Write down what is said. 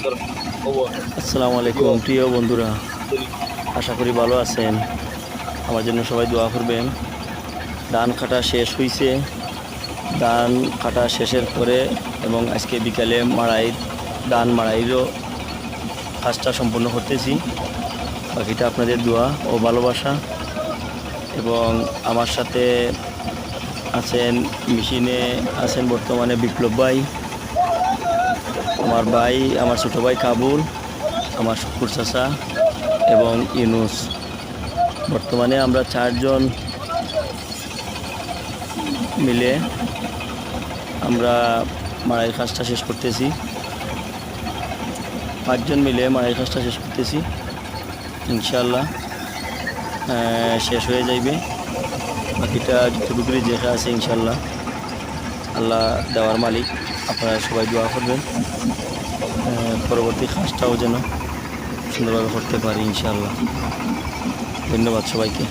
আসসালামু আলাইকুম প্রিয় বন্ধুরা, আশা করি ভালো আছেন। আমার জন্য সবাই দোয়া করবেন। ধান কাটা শেষ হয়েছে। ধান কাটা শেষের পরে এবং আজকে বিকালে ধান মাড়াইরও কাজটা সম্পূর্ণ করতেছি। বাকিটা আপনাদের দোয়া ও ভালোবাসা। এবং আমার সাথে আছেন, মেশিনে আছেন বর্তমানে বিপ্লব ভাই, আমার ছোটো ভাই কাবুল, আমার শুকুর চাচা এবং ইউনুস। বর্তমানে আমরা 4 জন মিলে আমরা মাড়াইয়ের কাজটা শেষ করতেছি। 5 জন মিলে মাড়াইয়ের কাজটা শেষ করতেছি। ইনশাআল্লাহ শেষ হয়ে যাইবে। বাকিটা যতটুকু দেখা আছে ইনশাআল্লাহ আল্লাহ দেওয়ার মালিক। আপনারা সবাই দোয়া করবেন পরবর্তী কাজটাও যেন সুন্দরভাবে করতে পারি ইনশাআল্লাহ। ধন্যবাদ সবাইকে।